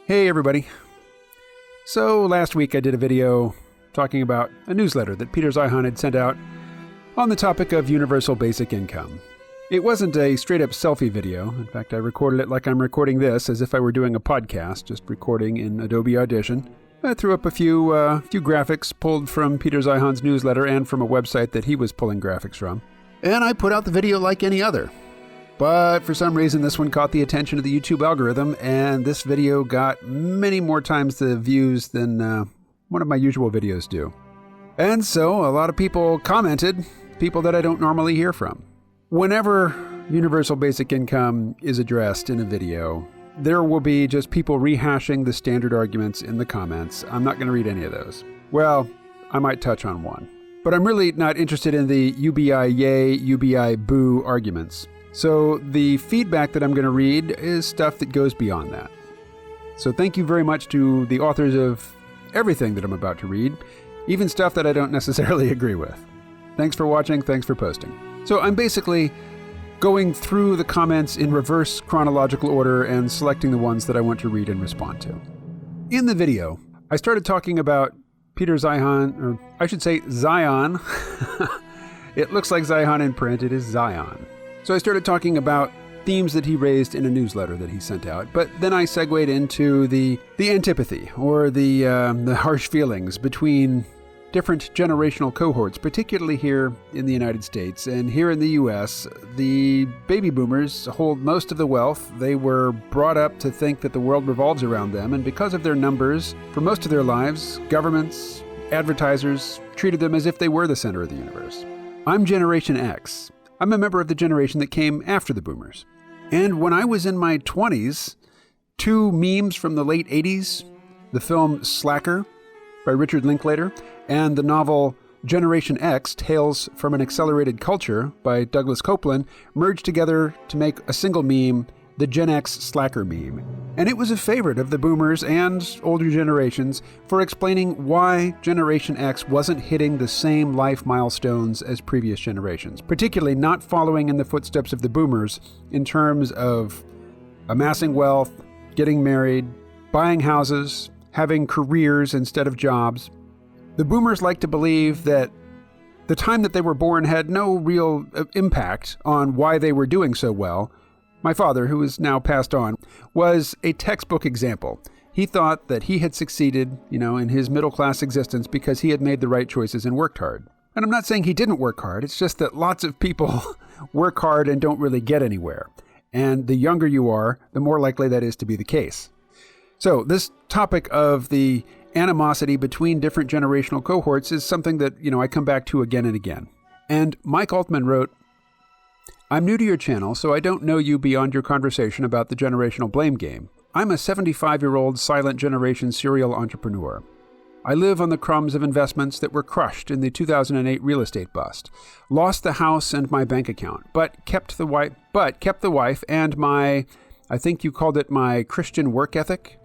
Hey everybody. So last week I did a video talking about a newsletter that Peter Zeihan had sent out on the topic of universal basic income. It wasn't a straight up selfie video. In fact, I recorded it like I'm recording this, as if I were doing a podcast, just recording in Adobe Audition. I threw up a few graphics pulled from Peter Zeihan's newsletter and from a website that he was pulling graphics from. And I put out the video like any other. But for some reason, this one caught the attention of the YouTube algorithm, and this video got many more times the views than one of my usual videos do. And so a lot of people commented, people that I don't normally hear from. Whenever universal basic income is addressed in a video, there will be just people rehashing the standard arguments in the comments. I'm not going to read any of those. Well, I might touch on one. But I'm really not interested in the UBI yay, UBI boo arguments. So the feedback that I'm going to read is stuff that goes beyond that. So thank you very much to the authors of everything that I'm about to read, even stuff that I don't necessarily agree with. Thanks for watching, thanks for posting. So I'm basically going through the comments in reverse chronological order and selecting the ones that I want to read and respond to. In the video, I started talking about Peter Zeihan, or I should say Zeihan. It looks like Zeihan in print, it is Zeihan. So I started talking about themes that he raised in a newsletter that he sent out, but then I segued into the antipathy or the harsh feelings between different generational cohorts, particularly here in the United States. And here in the U.S., the baby boomers hold most of the wealth. They were brought up to think that the world revolves around them, and because of their numbers, for most of their lives, governments, advertisers treated them as if they were the center of the universe. I'm Generation X. I'm a member of the generation that came after the boomers. And when I was in my 20s, two memes from the late 80s, the film Slacker by Richard Linklater, and the novel Generation X, Tales from an Accelerated Culture by Douglas Copeland, merged together to make a single meme, the Gen X Slacker meme. And it was a favorite of the boomers and older generations for explaining why Generation X wasn't hitting the same life milestones as previous generations, particularly not following in the footsteps of the boomers in terms of amassing wealth, getting married, buying houses, having careers instead of jobs. The boomers like to believe that the time that they were born had no real impact on why they were doing so well. My father, who is now passed on, was a textbook example. He thought that he had succeeded, in his middle-class existence because he had made the right choices and worked hard. And I'm not saying he didn't work hard. It's just that lots of people work hard and don't really get anywhere. And the younger you are, the more likely that is to be the case. So this topic of the animosity between different generational cohorts is something that, I come back to again and again. And Mike Altman wrote, I'm new to your channel, so I don't know you beyond your conversation about the generational blame game. I'm a 75-year-old silent generation serial entrepreneur. I live on the crumbs of investments that were crushed in the 2008 real estate bust, lost the house and my bank account, but kept the wife and my, I think you called it my Christian work ethic.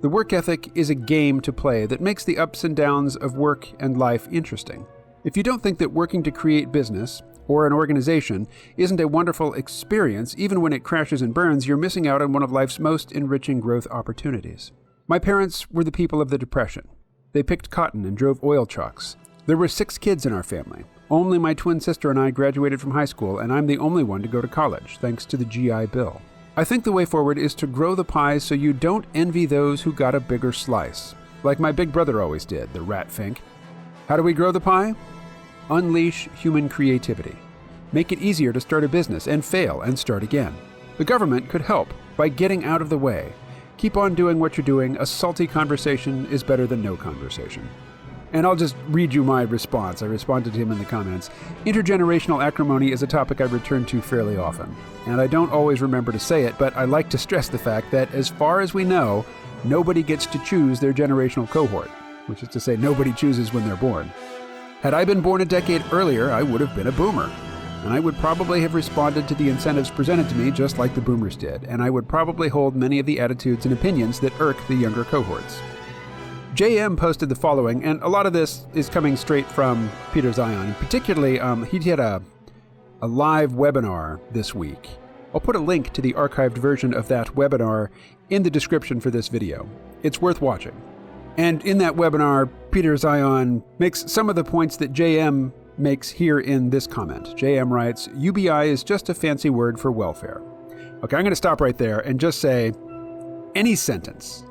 The work ethic is a game to play that makes the ups and downs of work and life interesting. If you don't think that working to create business or an organization isn't a wonderful experience, even when it crashes and burns, you're missing out on one of life's most enriching growth opportunities. My parents were the people of the Depression. They picked cotton and drove oil trucks. There were 6 kids in our family. Only my twin sister and I graduated from high school, and I'm the only one to go to college, thanks to the GI Bill. I think the way forward is to grow the pie so you don't envy those who got a bigger slice, like my big brother always did, the rat fink. How do we grow the pie? Unleash human creativity. Make it easier to start a business and fail and start again. The government could help by getting out of the way. Keep on doing what you're doing. A salty conversation is better than no conversation. And I'll just read you my response. I responded to him in the comments. Intergenerational acrimony is a topic I return to fairly often. And I don't always remember to say it, but I like to stress the fact that as far as we know, nobody gets to choose their generational cohort, which is to say nobody chooses when they're born. Had I been born a decade earlier, I would have been a boomer. And I would probably have responded to the incentives presented to me just like the boomers did. And I would probably hold many of the attitudes and opinions that irk the younger cohorts. JM posted the following, and a lot of this is coming straight from Peter Zeihan. Particularly, he did a live webinar this week. I'll put a link to the archived version of that webinar in the description for this video. It's worth watching. And in that webinar, Peter Zeihan makes some of the points that JM makes here in this comment. JM writes, UBI is just a fancy word for welfare. Okay, I'm going to stop right there and just say any sentence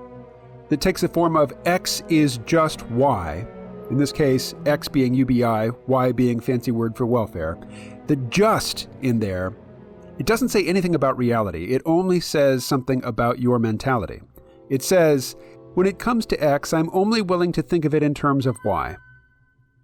that takes the form of X is just Y, in this case, X being UBI, Y being fancy word for welfare, the just in there, it doesn't say anything about reality. It only says something about your mentality. It says, when it comes to X, I'm only willing to think of it in terms of Y.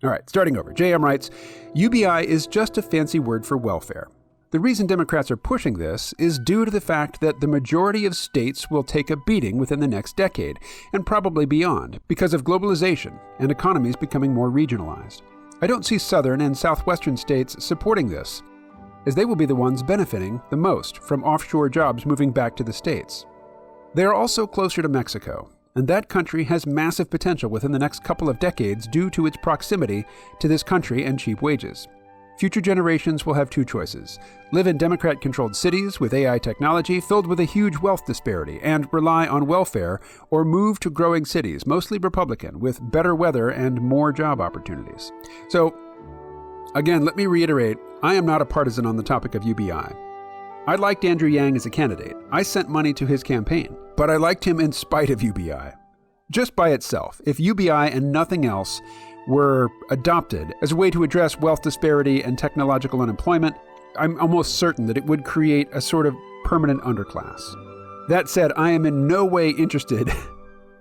All right, starting over. JM writes, UBI is just a fancy word for welfare. The reason Democrats are pushing this is due to the fact that the majority of states will take a beating within the next decade, and probably beyond, because of globalization and economies becoming more regionalized. I don't see southern and southwestern states supporting this, as they will be the ones benefiting the most from offshore jobs moving back to the states. They are also closer to Mexico, and that country has massive potential within the next couple of decades due to its proximity to this country and cheap wages. Future generations will have two choices: live in Democrat-controlled cities with AI technology filled with a huge wealth disparity and rely on welfare, or move to growing cities, mostly Republican, with better weather and more job opportunities. So, again, let me reiterate, I am not a partisan on the topic of UBI. I liked Andrew Yang as a candidate. I sent money to his campaign, but I liked him in spite of UBI. Just by itself, if UBI and nothing else were adopted as a way to address wealth disparity and technological unemployment, I'm almost certain that it would create a sort of permanent underclass. That said, I am in no way interested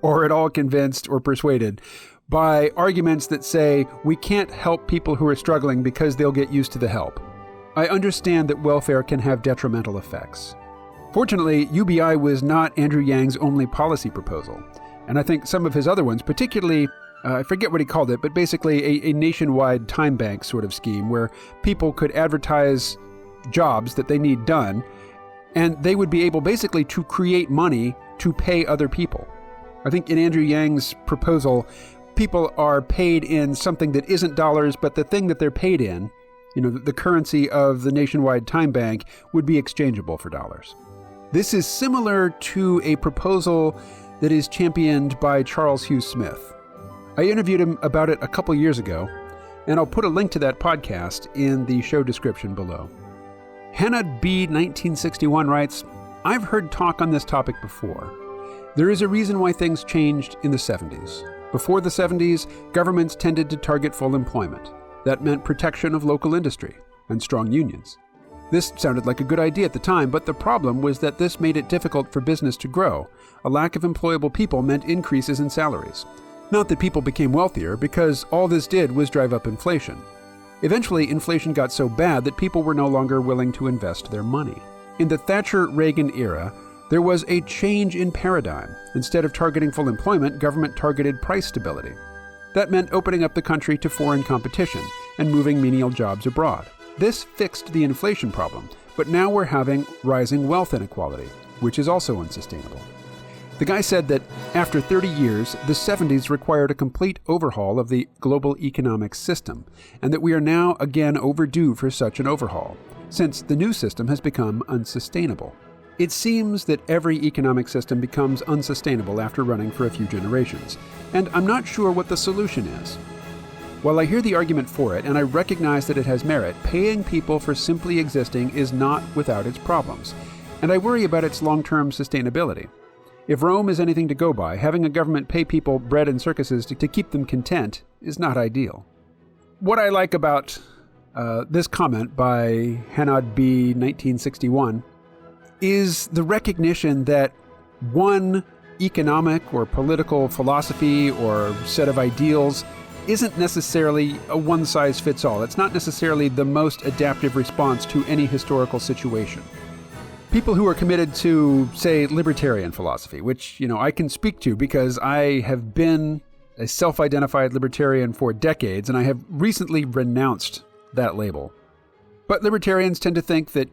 or at all convinced or persuaded by arguments that say we can't help people who are struggling because they'll get used to the help. I understand that welfare can have detrimental effects. Fortunately, UBI was not Andrew Yang's only policy proposal, and I think some of his other ones, particularly I forget what he called it, but basically a nationwide time bank sort of scheme where people could advertise jobs that they need done, and they would be able basically to create money to pay other people. I think in Andrew Yang's proposal, people are paid in something that isn't dollars, but the thing that they're paid in, the currency of the nationwide time bank, would be exchangeable for dollars. This is similar to a proposal that is championed by Charles Hugh Smith. I interviewed him about it a couple years ago, and I'll put a link to that podcast in the show description below. Hannah B. 1961 writes, I've heard talk on this topic before. There is a reason why things changed in the 70s. Before the 70s, governments tended to target full employment. That meant protection of local industry and strong unions. This sounded like a good idea at the time, but the problem was that this made it difficult for business to grow. A lack of employable people meant increases in salaries. Not that people became wealthier, because all this did was drive up inflation. Eventually, inflation got so bad that people were no longer willing to invest their money. In the Thatcher-Reagan era, there was a change in paradigm. Instead of targeting full employment, government targeted price stability. That meant opening up the country to foreign competition and moving menial jobs abroad. This fixed the inflation problem, but now we're having rising wealth inequality, which is also unsustainable. The guy said that after 30 years, the 70s required a complete overhaul of the global economic system, and that we are now again overdue for such an overhaul, since the new system has become unsustainable. It seems that every economic system becomes unsustainable after running for a few generations, and I'm not sure what the solution is. While I hear the argument for it, and I recognize that it has merit, paying people for simply existing is not without its problems, and I worry about its long-term sustainability. If Rome is anything to go by, having a government pay people bread and circuses to keep them content is not ideal. What I like about this comment by Hannah B. 1961 is the recognition that one economic or political philosophy or set of ideals isn't necessarily a one-size-fits-all. It's not necessarily the most adaptive response to any historical situation. People who are committed to, say, libertarian philosophy, which, I can speak to because I have been a self-identified libertarian for decades, and I have recently renounced that label. But libertarians tend to think that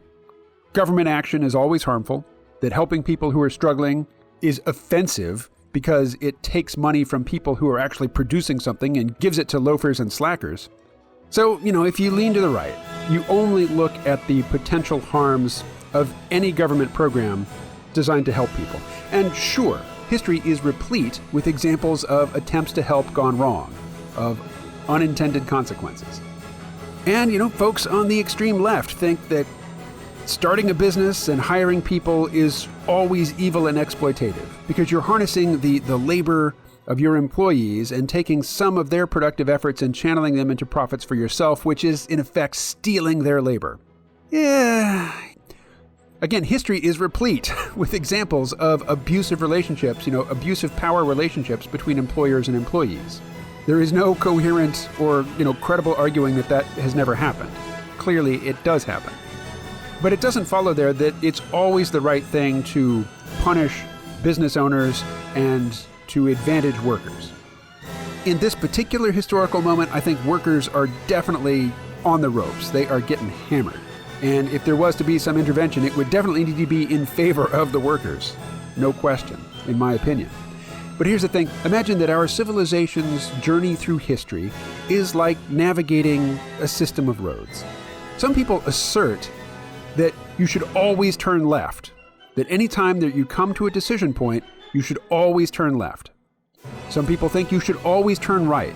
government action is always harmful, that helping people who are struggling is offensive because it takes money from people who are actually producing something and gives it to loafers and slackers. So, if you lean to the right, you only look at the potential harms of any government program designed to help people. And sure, history is replete with examples of attempts to help gone wrong, of unintended consequences. And, folks on the extreme left think that starting a business and hiring people is always evil and exploitative because you're harnessing the labor of your employees and taking some of their productive efforts and channeling them into profits for yourself, which is, in effect, stealing their labor. Yeah. Again, history is replete with examples of abusive relationships, abusive power relationships between employers and employees. There is no coherent or, credible arguing that has never happened. Clearly, it does happen. But it doesn't follow there that it's always the right thing to punish business owners and to advantage workers. In this particular historical moment, I think workers are definitely on the ropes. They are getting hammered. And if there was to be some intervention, it would definitely need to be in favor of the workers. No question, in my opinion. But here's the thing. Imagine that our civilization's journey through history is like navigating a system of roads. Some people assert that you should always turn left, that any time that you come to a decision point, you should always turn left. Some people think you should always turn right.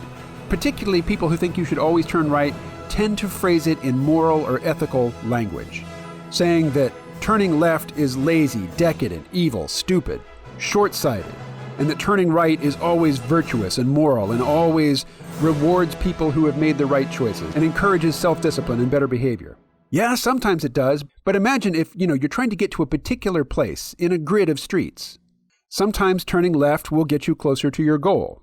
Particularly people who think you should always turn right tend to phrase it in moral or ethical language, saying that turning left is lazy, decadent, evil, stupid, short-sighted, and that turning right is always virtuous and moral and always rewards people who have made the right choices and encourages self-discipline and better behavior. Yeah, sometimes it does, but imagine if, you're trying to get to a particular place in a grid of streets. Sometimes turning left will get you closer to your goal.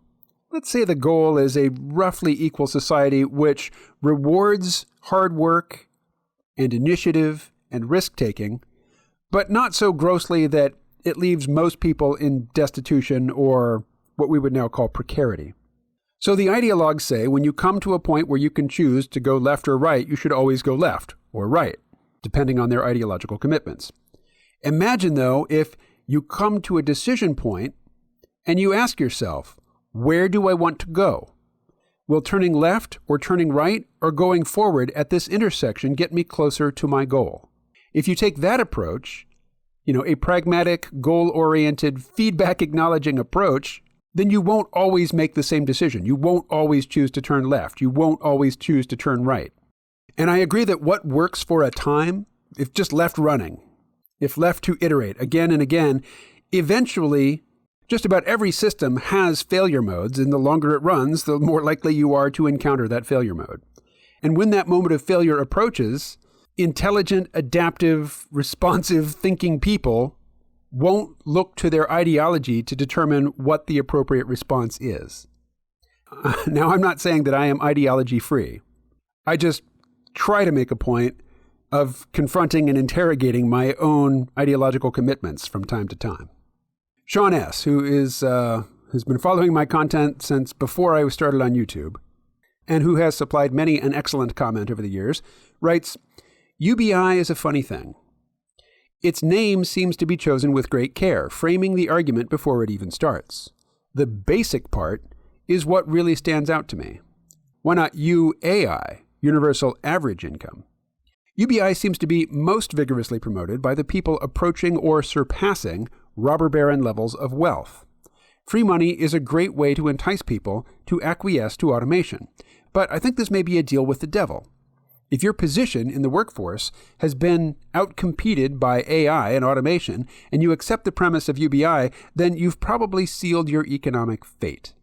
Let's say the goal is a roughly equal society which rewards hard work and initiative and risk-taking, but not so grossly that it leaves most people in destitution or what we would now call precarity. So the ideologues say when you come to a point where you can choose to go left or right, you should always go left or right, depending on their ideological commitments. Imagine, though, if you come to a decision point and you ask yourself, where do I want to go? Will turning left or turning right or going forward at this intersection get me closer to my goal? If you take that approach, a pragmatic, goal-oriented, feedback-acknowledging approach, then you won't always make the same decision. You won't always choose to turn left. You won't always choose to turn right. And I agree that what works for a time, if just left running, if left to iterate again and again, eventually just about every system has failure modes, and the longer it runs, the more likely you are to encounter that failure mode. And when that moment of failure approaches, intelligent, adaptive, responsive thinking people won't look to their ideology to determine what the appropriate response is. Now, I'm not saying that I am ideology free. I just try to make a point of confronting and interrogating my own ideological commitments from time to time. Sean S., who's been following my content since before I was started on YouTube, and who has supplied many an excellent comment over the years, writes, UBI is a funny thing. Its name seems to be chosen with great care, framing the argument before it even starts. The basic part is what really stands out to me. Why not UAI, Universal Average Income? UBI seems to be most vigorously promoted by the people approaching or surpassing robber baron levels of wealth. Free money is a great way to entice people to acquiesce to automation, but I think this may be a deal with the devil. If your position in the workforce has been outcompeted by AI and automation, and you accept the premise of UBI, then you've probably sealed your economic fate.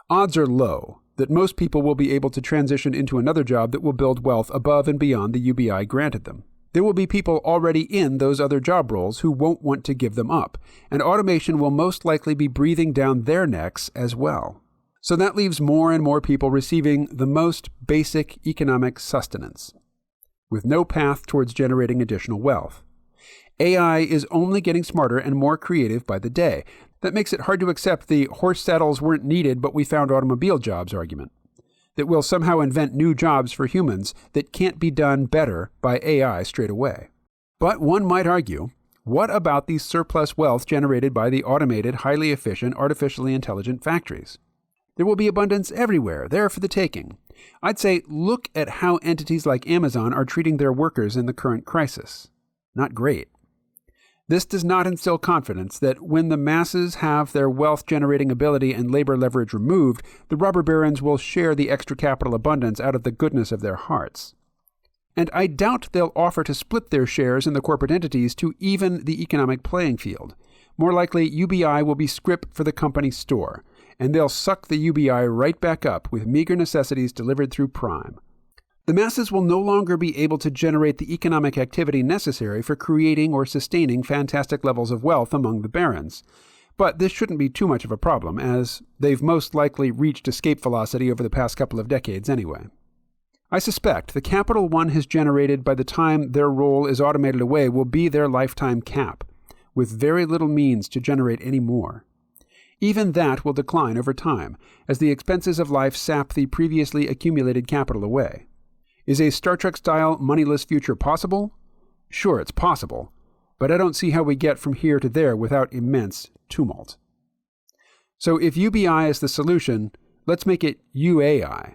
Odds are low that most people will be able to transition into another job that will build wealth above and beyond the UBI granted them. There will be people already in those other job roles who won't want to give them up, and automation will most likely be breathing down their necks as well. So that leaves more and more people receiving the most basic economic sustenance, with no path towards generating additional wealth. AI is only getting smarter and more creative by the day. That makes it hard to accept the horse saddles weren't needed but we found automobile jobs argument. That we'll somehow invent new jobs for humans that can't be done better by AI straight away. But one might argue, what about the surplus wealth generated by the automated, highly efficient, artificially intelligent factories? There will be abundance everywhere, there for the taking. I'd say look at how entities like Amazon are treating their workers in the current crisis. Not great. This does not instill confidence that when the masses have their wealth-generating ability and labor leverage removed, the robber barons will share the extra capital abundance out of the goodness of their hearts. And I doubt they'll offer to split their shares in the corporate entities to even the economic playing field. More likely, UBI will be scrip for the company store, and they'll suck the UBI right back up with meager necessities delivered through Prime. The masses will no longer be able to generate the economic activity necessary for creating or sustaining fantastic levels of wealth among the barons. But this shouldn't be too much of a problem, as they've most likely reached escape velocity over the past couple of decades anyway. I suspect the capital one has generated by the time their role is automated away will be their lifetime cap, with very little means to generate any more. Even that will decline over time, as the expenses of life sap the previously accumulated capital away. Is a Star Trek-style moneyless future possible? Sure, it's possible, but I don't see how we get from here to there without immense tumult. So if UBI is the solution, let's make it UAI.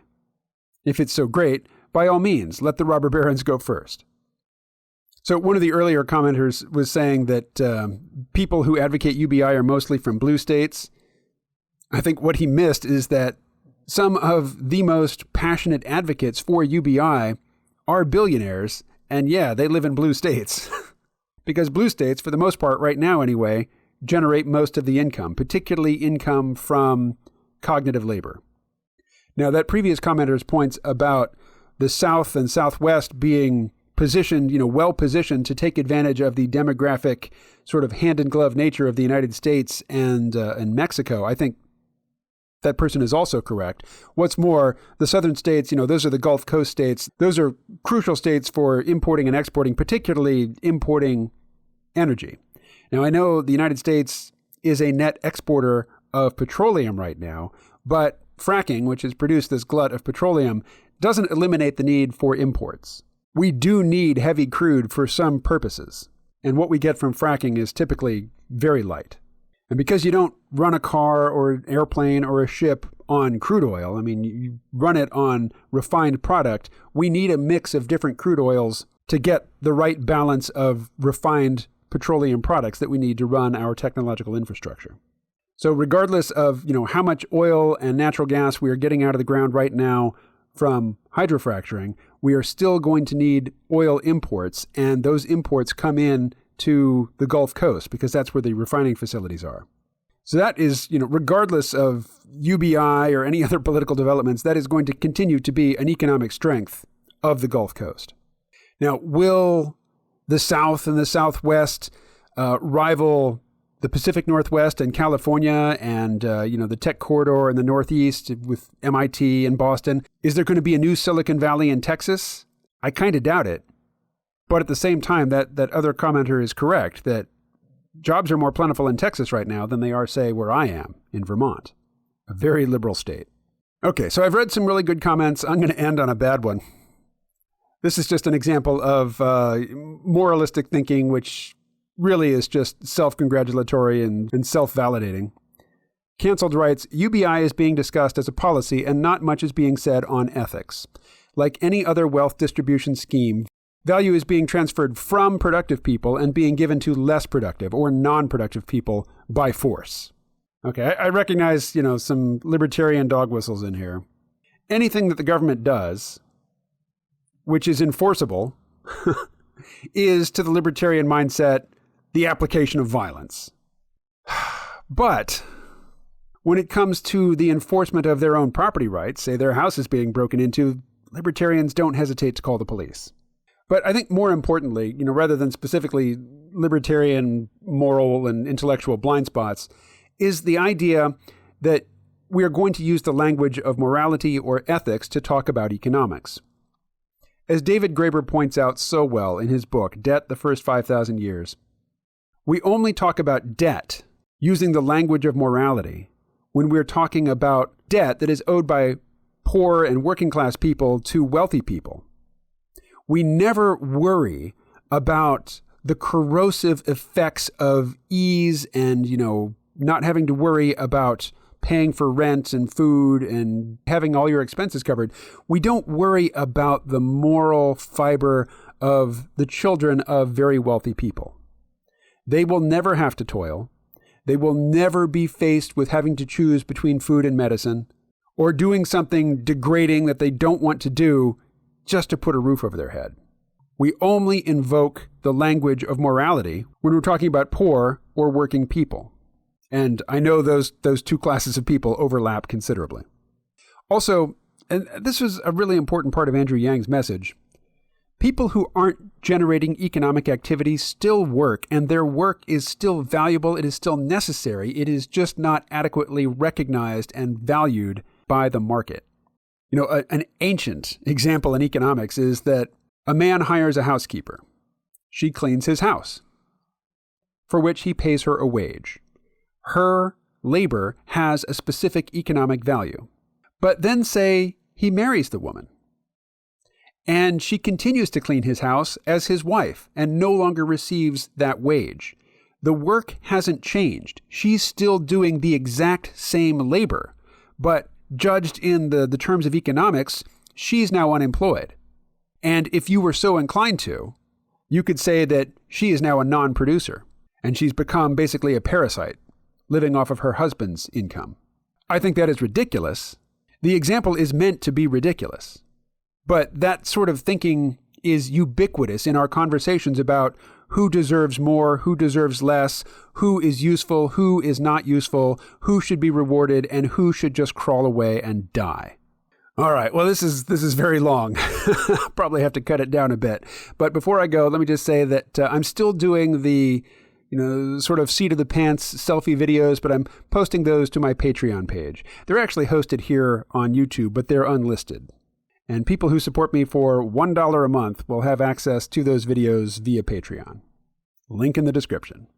If it's so great, by all means, let the robber barons go first. So one of the earlier commenters was saying that people who advocate UBI are mostly from blue states. I think what he missed is that some of the most passionate advocates for UBI are billionaires, and yeah, they live in blue states. Because blue states, for the most part right now anyway, generate most of the income, particularly income from cognitive labor. Now, that previous commenter's points about the South and Southwest being positioned, well positioned to take advantage of the demographic sort of hand-in-glove nature of the United States and Mexico, I think that person is also correct. What's more, the southern states, those are the Gulf Coast states. Those are crucial states for importing and exporting, particularly importing energy. Now, I know the United States is a net exporter of petroleum right now, but fracking, which has produced this glut of petroleum, doesn't eliminate the need for imports. We do need heavy crude for some purposes, and what we get from fracking is typically very light. And because you don't run a car or an airplane or a ship on crude oil, you run it on refined product, we need a mix of different crude oils to get the right balance of refined petroleum products that we need to run our technological infrastructure. So regardless of, how much oil and natural gas we are getting out of the ground right now from hydrofracturing, we are still going to need oil imports, and those imports come in to the Gulf Coast because that's where the refining facilities are. So that is, regardless of UBI or any other political developments, that is going to continue to be an economic strength of the Gulf Coast. Now, will the South and the Southwest rival the Pacific Northwest and California and, the tech corridor in the Northeast with MIT and Boston? Is there going to be a new Silicon Valley in Texas? I kind of doubt it. But at the same time, that other commenter is correct, that jobs are more plentiful in Texas right now than they are, say, where I am, in Vermont, a very liberal state. Okay, so I've read some really good comments. I'm going to end on a bad one. This is just an example of moralistic thinking, which really is just self-congratulatory and self-validating. Cancelled writes, UBI is being discussed as a policy and not much is being said on ethics. Like any other wealth distribution scheme, value is being transferred from productive people and being given to less productive or non-productive people by force. Okay, I recognize, some libertarian dog whistles in here. Anything that the government does, which is enforceable, is, to the libertarian mindset, the application of violence. But when it comes to the enforcement of their own property rights, say their house is being broken into, libertarians don't hesitate to call the police. But I think more importantly, rather than specifically libertarian moral and intellectual blind spots, is the idea that we are going to use the language of morality or ethics to talk about economics. As David Graeber points out so well in his book, Debt, the First 5,000 Years, we only talk about debt using the language of morality when we're talking about debt that is owed by poor and working class people to wealthy people. We never worry about the corrosive effects of ease and, not having to worry about paying for rent and food and having all your expenses covered. We don't worry about the moral fiber of the children of very wealthy people. They will never have to toil. They will never be faced with having to choose between food and medicine, or doing something degrading that they don't want to do just to put a roof over their head. We only invoke the language of morality when we're talking about poor or working people. And I know those two classes of people overlap considerably. Also, and this was a really important part of Andrew Yang's message, people who aren't generating economic activity still work, and their work is still valuable, it is still necessary, it is just not adequately recognized and valued by the market. You know, an ancient example in economics is that a man hires a housekeeper. She cleans his house, for which he pays her a wage. Her labor has a specific economic value. But then say he marries the woman, and she continues to clean his house as his wife and no longer receives that wage. The work hasn't changed. She's still doing the exact same labor, but judged in the terms of economics, she's now unemployed. And if you were so inclined to, you could say that she is now a non-producer, and she's become basically a parasite, living off of her husband's income. I think that is ridiculous. The example is meant to be ridiculous. But that sort of thinking is ubiquitous in our conversations about who deserves more, who deserves less, who is useful, who is not useful, who should be rewarded, and who should just crawl away and die. All right, well, this is very long. I'll probably have to cut it down a bit. But before I go, let me just say that I'm still doing the, sort of seat of the pants selfie videos, but I'm posting those to my Patreon page. They're actually hosted here on YouTube, but they're unlisted. And people who support me for $1 a month will have access to those videos via Patreon. Link in the description.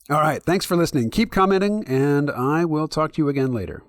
All right, thanks for listening. Keep commenting, and I will talk to you again later.